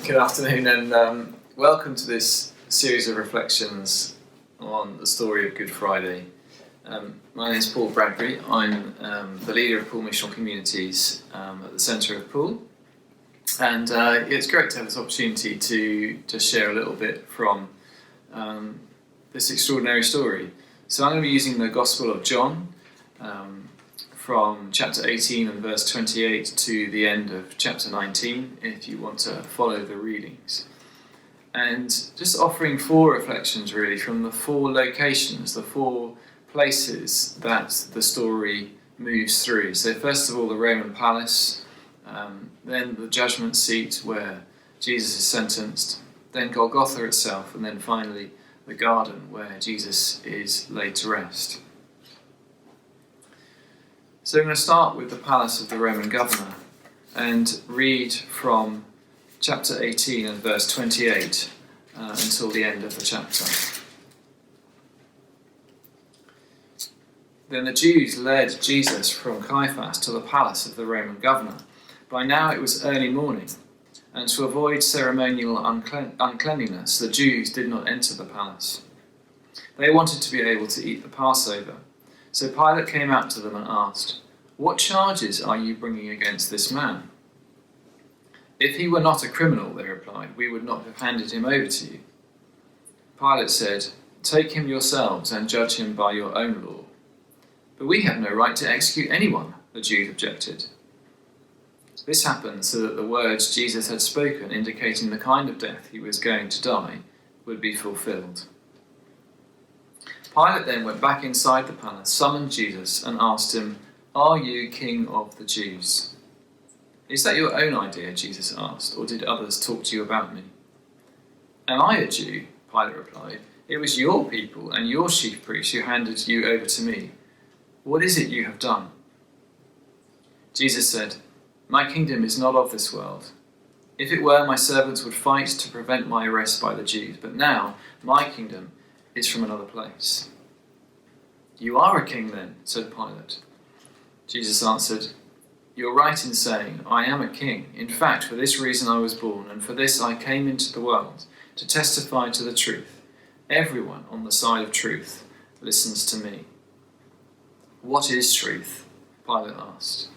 Good afternoon and welcome to this series of reflections on the story of Good Friday. My name is Paul Bradbury. I'm the leader of Poole Missional Communities at the centre of Poole, and it's great to have this opportunity to just share a little bit from this extraordinary story. So I'm going to be using the Gospel of John from chapter 18 and verse 28 to the end of chapter 19, if you want to follow the readings. And just offering four reflections really from the four locations, the four places that the story moves through. So first of all, the Roman palace, then the judgment seat where Jesus is sentenced, then Golgotha itself, and then finally the garden where Jesus is laid to rest. So I'm going to start with the palace of the Roman governor and read from chapter 18 and verse 28 until the end of the chapter. Then the Jews led Jesus from Caiaphas to the palace of the Roman governor. By now it was early morning, and to avoid ceremonial uncleanliness, the Jews did not enter the palace. They wanted to be able to eat the Passover. So Pilate came out to them and asked, "What charges are you bringing against this man?" "If he were not a criminal," they replied, "we would not have handed him over to you." Pilate said, "Take him yourselves and judge him by your own law." "But we have no right to execute anyone," the Jews objected. This happened so that the words Jesus had spoken, indicating the kind of death he was going to die, would be fulfilled. Pilate then went back inside the palace, summoned Jesus, and asked him, "Are you king of the Jews?" "Is that your own idea?" Jesus asked, "or did others talk to you about me?" "Am I a Jew?" Pilate replied. "It was your people and your chief priests who handed you over to me. What is it you have done?" Jesus said, "My kingdom is not of this world. If it were, my servants would fight to prevent my arrest by the Jews, but now my kingdom is from another place." "You are a king then," said Pilate. Jesus answered, "You're right in saying, I am a king. In fact, for this reason I was born, and for this I came into the world, to testify to the truth. Everyone on the side of truth listens to me." "What is truth?" Pilate asked.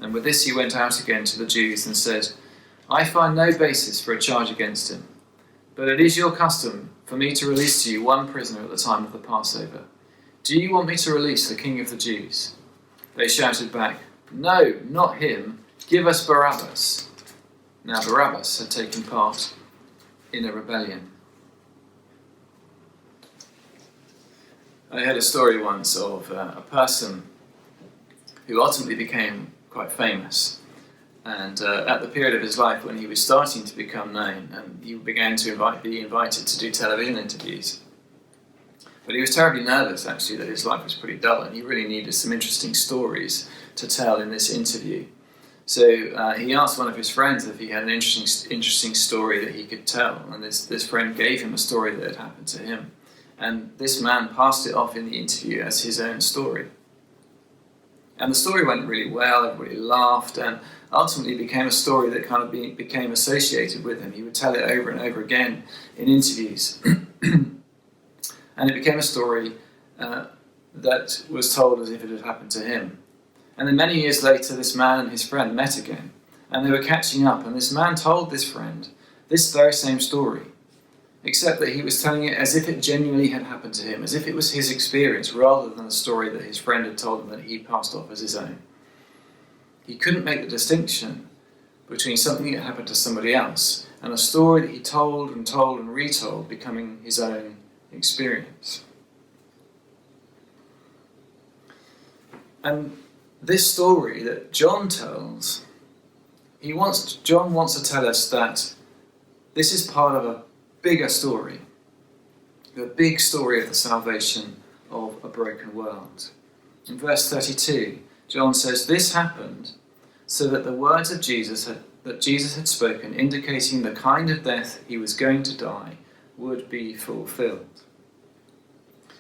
And with this he went out again to the Jews and said, "I find no basis for a charge against him. But it is your custom for me to release to you one prisoner at the time of the Passover. Do you want me to release the king of the Jews?" They shouted back, "No, not him. Give us Barabbas." Now Barabbas had taken part in a rebellion. I heard a story once of a person who ultimately became quite famous. And at the period of his life when he was starting to become known, and he began to be invited to do television interviews. But he was terribly nervous, actually, that his life was pretty dull, and he really needed some interesting stories to tell in this interview. So he asked one of his friends if he had an interesting story that he could tell, and this friend gave him a story that had happened to him. And this man passed it off in the interview as his own story. And the story went really well, everybody laughed, and ultimately became a story that kind of became associated with him. He would tell it over and over again in interviews. And it became a story that was told as if it had happened to him. And then many years later, this man and his friend met again, and they were catching up, and this man told this friend this very same story, except that he was telling it as if it genuinely had happened to him, as if it was his experience, rather than a story that his friend had told him that he passed off as his own. He couldn't make the distinction between something that happened to somebody else and a story that he told and retold, becoming his own experience. And this story that John tells, John wants to tell us that this is part of a bigger story, the big story of the salvation of a broken world. In verse 32, John says, "This happened so that the words of Jesus had spoken, indicating the kind of death he was going to die, would be fulfilled."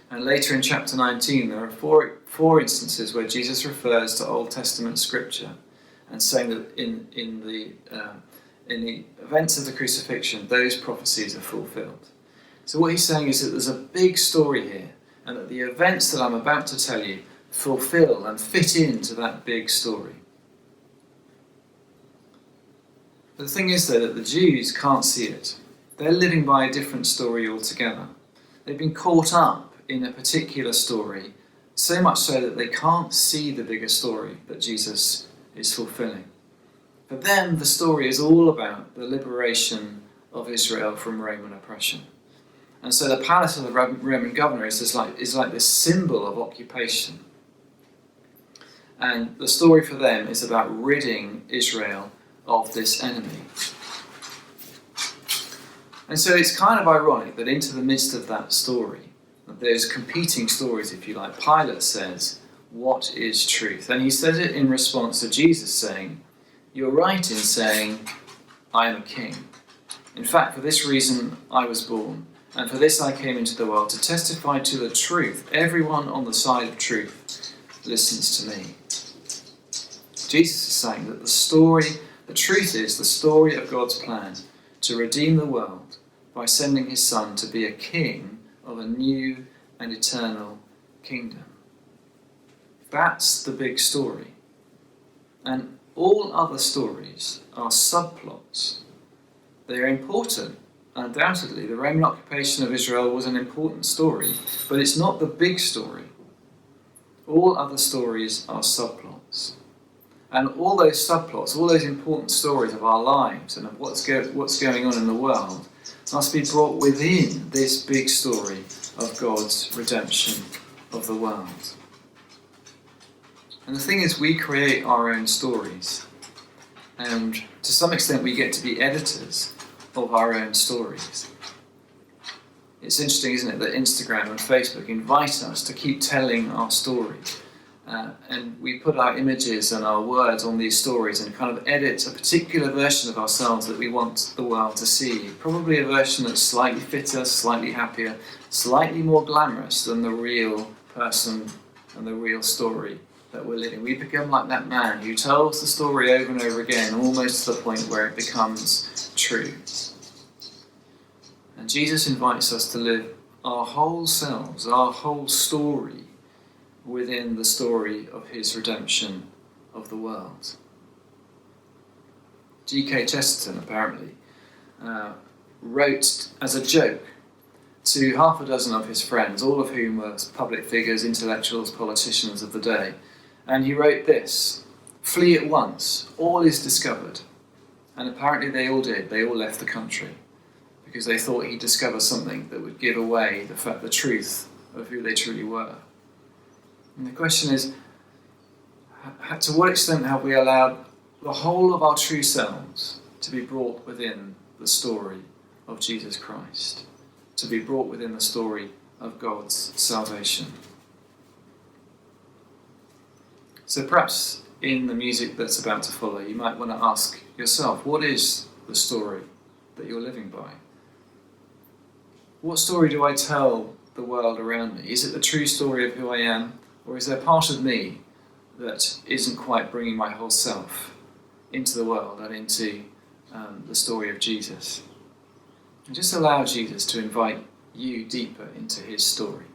And later in chapter 19, there are four instances where Jesus refers to Old Testament scripture and saying that in the events of the crucifixion, those prophecies are fulfilled. So what he's saying is that there's a big story here, and that the events that I'm about to tell you fulfill and fit into that big story. But the thing is, though, that the Jews can't see it. They're living by a different story altogether. They've been caught up in a particular story, so much so that they can't see the bigger story that Jesus is fulfilling. For them, the story is all about the liberation of Israel from Roman oppression. And so the palace of the Roman governor is like this symbol of occupation. And the story for them is about ridding Israel of this enemy. And so it's kind of ironic that into the midst of that story, those competing stories, if you like, Pilate says, "What is truth?" And he says it in response to Jesus saying, "You're right in saying, I am a king. In fact, for this reason I was born, and for this I came into the world, to testify to the truth. Everyone on the side of truth listens to me." Jesus is saying that the truth is the story of God's plan to redeem the world by sending his Son to be a king of a new and eternal kingdom. That's the big story. And all other stories are subplots. They're important. Undoubtedly, the Roman occupation of Israel was an important story, but it's not the big story. All other stories are subplots. And all those subplots, all those important stories of our lives and of what's going on in the world must be brought within this big story of God's redemption of the world. And the thing is, we create our own stories. And to some extent, we get to be editors of our own stories. It's interesting, isn't it, that Instagram and Facebook invite us to keep telling our story. And we put our images and our words on these stories and kind of edit a particular version of ourselves that we want the world to see. Probably a version that's slightly fitter, slightly happier, slightly more glamorous than the real person and the real story that we're living. We become like that man who tells the story over and over again, almost to the point where it becomes true. And Jesus invites us to live our whole selves, our whole story, within the story of his redemption of the world. G.K. Chesterton, apparently, wrote as a joke to half a dozen of his friends, all of whom were public figures, intellectuals, politicians of the day. And he wrote this: "Flee at once, all is discovered." And apparently they all did. They all left the country because they thought he'd discover something that would give away the truth of who they truly were. And the question is, to what extent have we allowed the whole of our true selves to be brought within the story of Jesus Christ, to be brought within the story of God's salvation? So perhaps in the music that's about to follow, you might want to ask yourself, what is the story that you're living by? What story do I tell the world around me? Is it the true story of who I am? Or is there part of me that isn't quite bringing my whole self into the world and into the story of Jesus? And just allow Jesus to invite you deeper into his story.